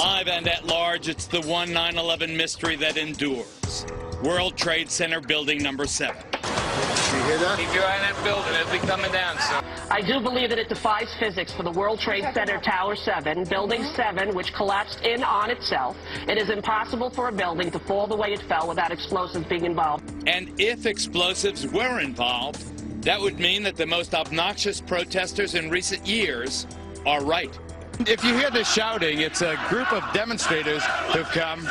Live and at large, it's the one 9/11 mystery that endures. World Trade Center building number 7. You hear that? Keep your eye on that building. It'll be coming down soon. I do believe that it defies physics for the World Trade Center Tower 7, Building 7, which collapsed in on itself. It is impossible for a building to fall the way it fell without explosives being involved. And if explosives were involved, that would mean that the most obnoxious protesters in recent years are right. If you hear this shouting, it's a group of demonstrators who've come.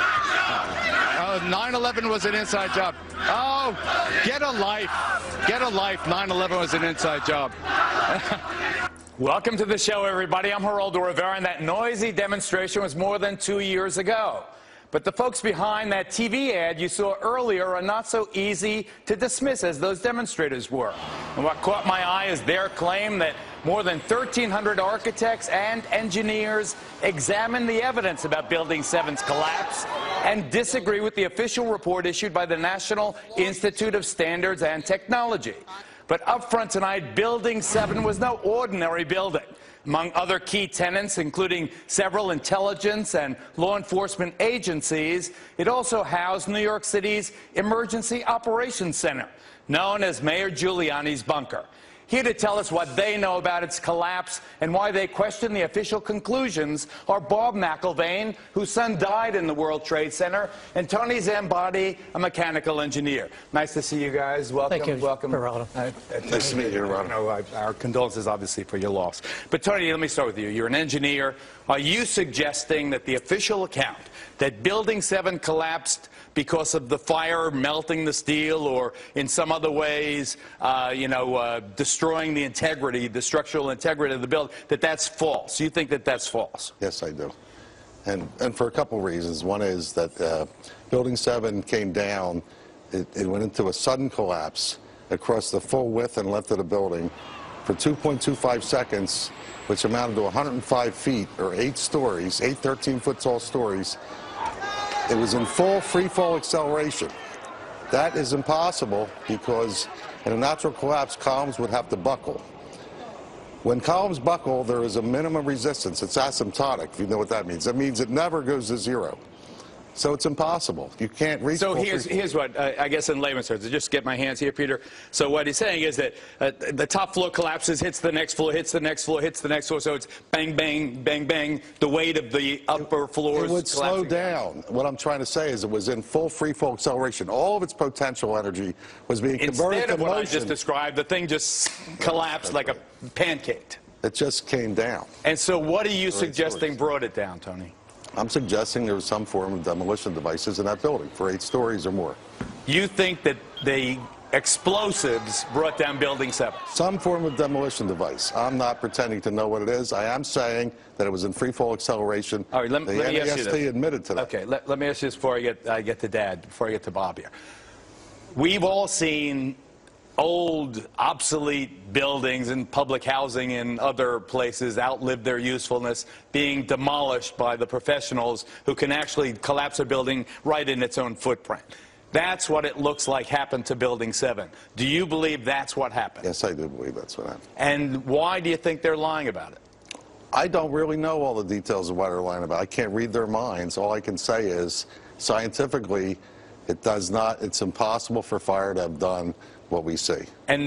9/11 was an inside job. Oh, get a life. Get a life. 9/11 was an inside job. Welcome to the show, everybody. I'm Geraldo Rivera, and that noisy demonstration was more than 2 years ago. But the folks behind that TV ad you saw earlier are not so easy to dismiss as those demonstrators were. And what caught my eye is their claim that more than 1,300 architects and engineers examined the evidence about Building 7's collapse and disagree with the official report issued by the National Institute of Standards and Technology. But up front tonight, Building 7 was no ordinary building. Among other key tenants, including several intelligence and law enforcement agencies, it also housed New York City's Emergency Operations Center, known as Mayor Giuliani's bunker. Here to tell us what they know about its collapse and why they question the official conclusions are Bob McIlvaine, whose son died in the World Trade Center, and Tony Zambati, a mechanical engineer. Nice to see you guys. Welcome. Thank you, welcome. Geraldo. Nice to meet you, Geraldo. Our condolences, obviously, for your loss. But, Tony, let me start with you. You're an engineer. Are you suggesting that the official account that Building 7 collapsed because of the fire melting the steel or in some other ways, destroying the integrity, the structural integrity of the building, that's false? You think that that's false? Yes, I do. And for a couple reasons. One is that Building 7 came down. It went into a sudden collapse across the full width and length of the building for 2.25 seconds, which amounted to 105 feet, or 8 stories, 8 13-foot tall stories. It was in full free-fall acceleration. That is impossible because in a natural collapse, columns would have to buckle. When columns buckle, there is a minimum resistance. It's asymptotic, if you know what that means. That means it never goes to 0. So it's impossible. You can't reach. So here's what, I guess in layman's terms, to just get my hands here, Peter. So what he's saying is that the top floor collapses, hits the next floor, hits the next floor, hits the next floor. So it's bang, bang, bang, bang. The weight of the upper floors. It would slow down. What I'm trying to say is it was in full free-fall acceleration. All of its potential energy was being converted to motion. Instead of what I just described, the thing just collapsed like a pancake. It just came down. And so what are you suggesting brought it down, Tony? I'm suggesting there was some form of demolition devices in that building for 8 stories or more. You think that the explosives brought down Building 7? Some form of demolition device. I'm not pretending to know what it is. I am saying that it was in free-fall acceleration. All right, let me ask you this. The NAST admitted to that. Okay, let me ask you this before I get to Dad, before I get to Bob here. We've all seen old, obsolete buildings and public housing in other places outlive their usefulness, being demolished by the professionals who can actually collapse a building right in its own footprint. That's what it looks like happened to Building 7. Do you believe that's what happened? Yes, I do believe that's what happened. And why do you think they're lying about it? I don't really know all the details of what they're lying about. I can't read their minds. All I can say is, scientifically, it's impossible for fire to have done what we see. And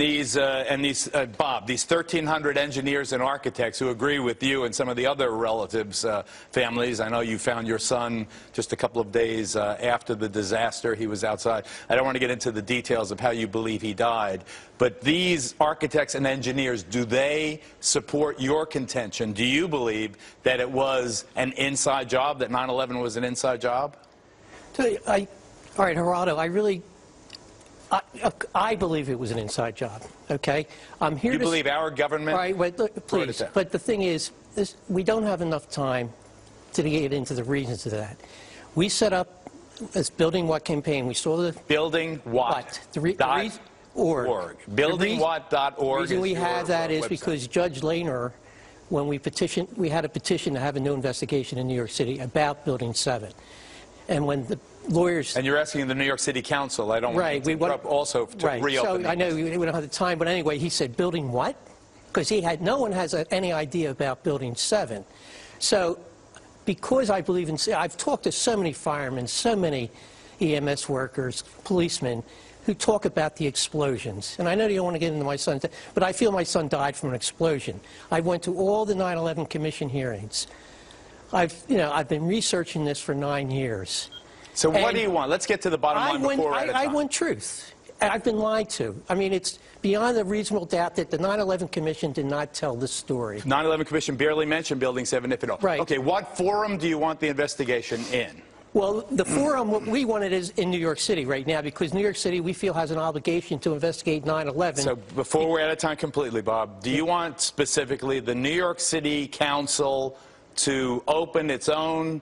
Bob, these 1,300 engineers and architects who agree with you and some of the other relatives' families. I know you found your son just a couple of days after the disaster. He was outside. I don't want to get into the details of how you believe he died, but these architects and engineers, do they support your contention? Do you believe that it was an inside job, that 9/11 was an inside job? All right, Geraldo, I believe it was an inside job, okay? I'm here you believe our government? All right, wait, look, please. But the thing is, we don't have enough time to get into the reasons of that. We set up this Building What campaign. We saw the... Building What? .org. BuildingWhat.org. The reason we have that is because Judge Lehner, when we had a petition to have a new investigation in New York City about Building 7. And when the lawyers... And you're asking the New York City Council. I don't want to interrupt also to reopen. So I know we don't have the time, but anyway, he said, building what? Because no one has any idea about Building 7. So because I believe in, I've talked to so many firemen, so many EMS workers, policemen, who talk about the explosions. And I know you don't want to get into my son's, but I feel my son died from an explosion. I went to all the 9/11 Commission hearings. I've been researching this for 9 years. So what do you want? Let's get to the bottom line before we're out of time. I want truth. I've been lied to. I mean, it's beyond a reasonable doubt that the 9/11 Commission did not tell this story. 9/11 Commission barely mentioned Building 7, if at all. Right. Okay, what forum do you want the investigation in? Well, the forum, what we want it is in New York City right now, because New York City, we feel, has an obligation to investigate 9/11. So before we're out of time completely, Bob, do you want specifically the New York City Council to open its own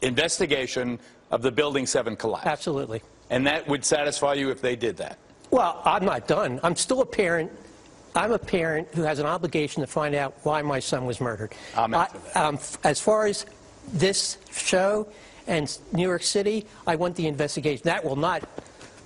investigation of the Building 7 collapse? Absolutely. And that would satisfy you if they did that? Well, I'm not done. I'm still a parent. I'm a parent who has an obligation to find out why my son was murdered. As far as this show and New York City, I want the investigation. That will not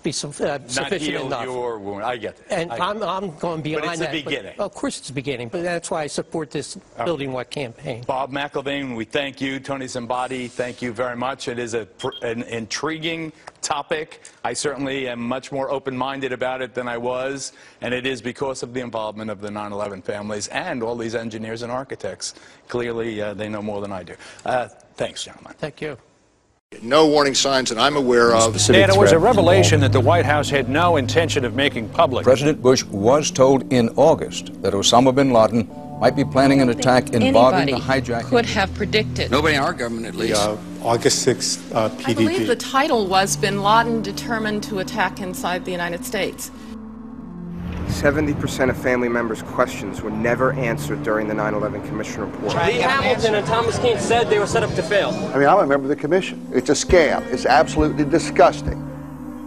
be sufficient enough. Your wound. I get it. And I'm going beyond that. But it's the beginning. Of course it's the beginning, but that's why I support this Building What campaign. Bob McIlvaine, we thank you. Tony Zambati, thank you very much. It is an intriguing topic. I certainly am much more open-minded about it than I was, and it is because of the involvement of the 9/11 families and all these engineers and architects. Clearly, they know more than I do. Thanks, gentlemen. Thank you. No warning signs that I'm aware of. And it was a revelation that the White House had no intention of making public. President Bush was told in August that Osama bin Laden might be planning an attack involving the hijacking. Could have predicted. Nobody in our government, at least. August 6th PDP. I believe the title was Bin Laden determined to attack inside the United States. 70% of family members' questions were never answered during the 9/11 Commission report. Lee Hamilton and Thomas Keane said they were set up to fail. I mean, I'm a member of the commission. It's a scam. It's absolutely disgusting.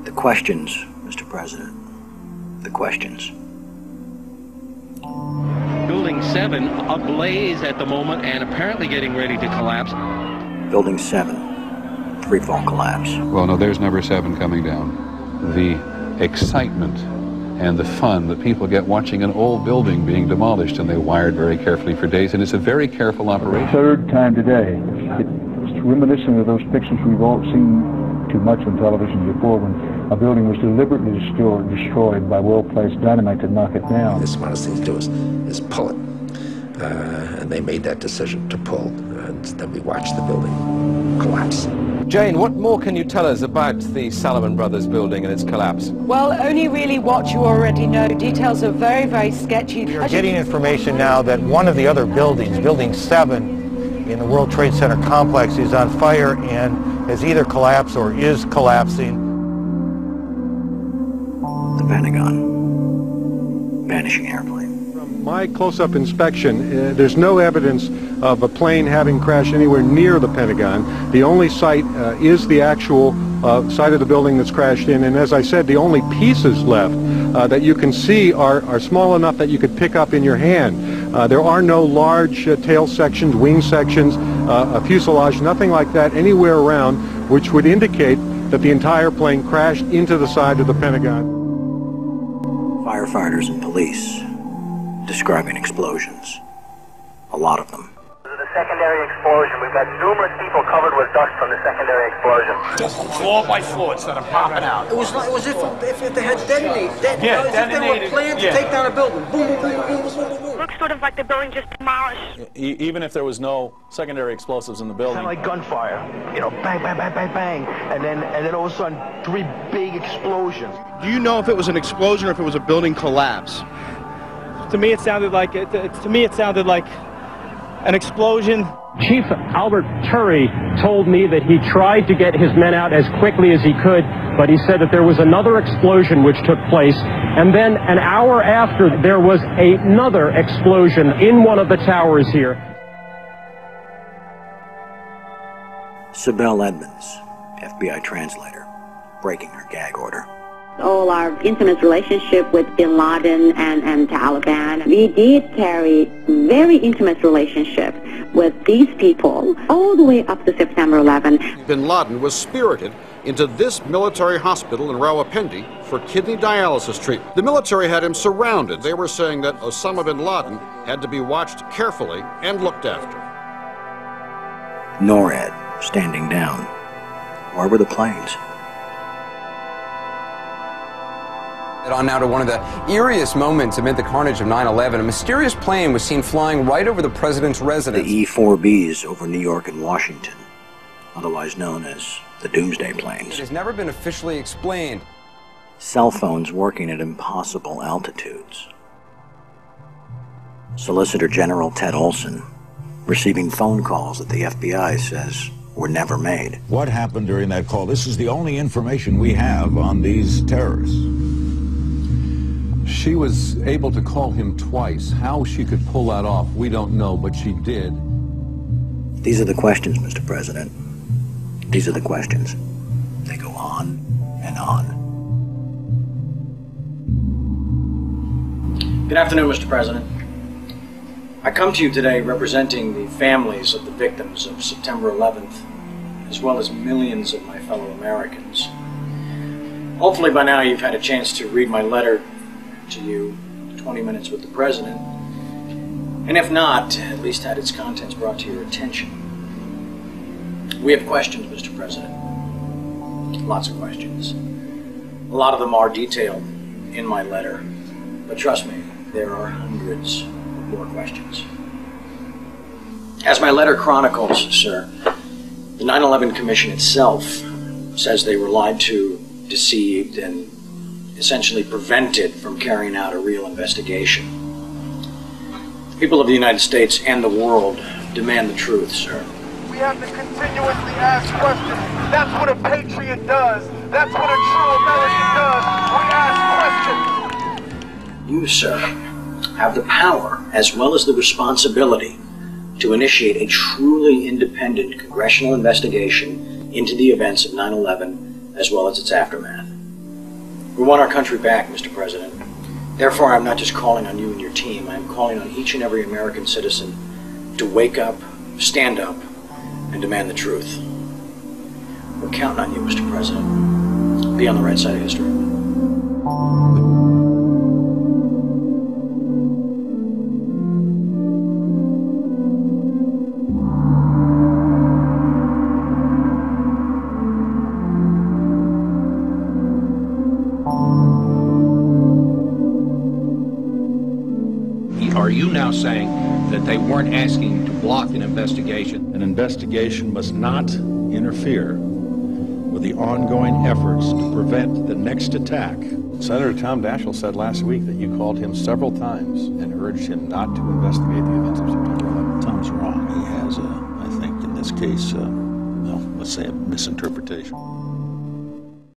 The questions, Mr. President. The questions. Building 7 ablaze at the moment and apparently getting ready to collapse. Building 7, free-fall collapse. Well, no, there's number 7 coming down. The excitement and the fun that people get watching an old building being demolished, and they wired very carefully for days, and it's a very careful operation. Third time today. It's reminiscent of those pictures we've all seen too much on television before, when a building was deliberately destroyed by well-placed dynamite to knock it down. The smartest thing to do is pull it. And they made that decision to pull, and then we watched the building collapse. Jane, what more can you tell us about the Salomon Brothers building and its collapse? Well, only really what you already know. Details are very, very sketchy. We are getting information now that one of the other buildings, Building 7 in the World Trade Center complex, is on fire and has either collapsed or is collapsing. The Pentagon. Vanishing airplane. From my close-up inspection, there's no evidence of a plane having crashed anywhere near the Pentagon. The only site is the actual site of the building that's crashed in, and as I said, the only pieces left that you can see are small enough that you could pick up in your hand. There are no large tail sections, wing sections, a fuselage, nothing like that anywhere around, which would indicate that the entire plane crashed into the side of the Pentagon. Firefighters and police describing explosions. A lot of them. The secondary explosion. We've got numerous people covered with dust from the secondary explosion. Just floor by floor instead of popping out. It was like, if they had detonated. Yeah, detonated. If they were planned to take down a building. Boom, boom, boom, boom, boom, boom, boom. Looks sort of like the building just demolished. Even if there was no secondary explosives in the building. Kind of like gunfire. You know, bang, bang, bang, bang, bang. And then all of a sudden, 3 big explosions. Do you know if it was an explosion or if it was a building collapse? To me, it sounded like an explosion. Chief Albert Turry told me that he tried to get his men out as quickly as he could, but he said that there was another explosion which took place, and then an hour after, there was another explosion in one of the towers here. Sibel Edmonds, FBI translator, breaking her gag order. All our intimate relationship with Bin Laden and Taliban. We did carry very intimate relationship with these people all the way up to September 11. Bin Laden was spirited into this military hospital in Rawalpindi for kidney dialysis treatment. The military had him surrounded. They were saying that Osama bin Laden had to be watched carefully and looked after. NORAD standing down. Where were the planes? On now to one of the eeriest moments amid the carnage of 9/11. A mysterious plane was seen flying right over the president's residence. The E-4Bs over New York and Washington, otherwise known as the Doomsday Planes. It has never been officially explained. Cell phones working at impossible altitudes. Solicitor General Ted Olson receiving phone calls that the FBI says were never made. What happened during that call? This is the only information we have on these terrorists. She was able to call him twice. How she could pull that off, we don't know, but she did. These are the questions, Mr. President. These are the questions. They go on and on. Good afternoon, Mr. President. I come to you today representing the families of the victims of September 11th, as well as millions of my fellow Americans. Hopefully by now you've had a chance to read my letter to you, 20 Minutes with the President, and if not, at least had its contents brought to your attention. We have questions, Mr. President. Lots of questions. A lot of them are detailed in my letter, but trust me, there are hundreds of more questions. As my letter chronicles, sir, the 9/11 Commission itself says they were lied to, deceived, and essentially prevented from carrying out a real investigation. The people of the United States and the world demand the truth, sir. We have to continuously ask questions. That's what a patriot does. That's what a true American does. We ask questions. You, sir, have the power as well as the responsibility to initiate a truly independent congressional investigation into the events of 9/11 as well as its aftermath. We want our country back, Mr. President. Therefore, I'm not just calling on you and your team. I'm calling on each and every American citizen to wake up, stand up, and demand the truth. We're counting on you, Mr. President. Be on the right side of history. Are you now saying that they weren't asking to block an investigation? An investigation must not interfere with the ongoing efforts to prevent the next attack. Senator Tom Daschle said last week that you called him several times and urged him not to investigate the events of September 11th. Tom's wrong. He has, I think, in this case, well, let's say a misinterpretation.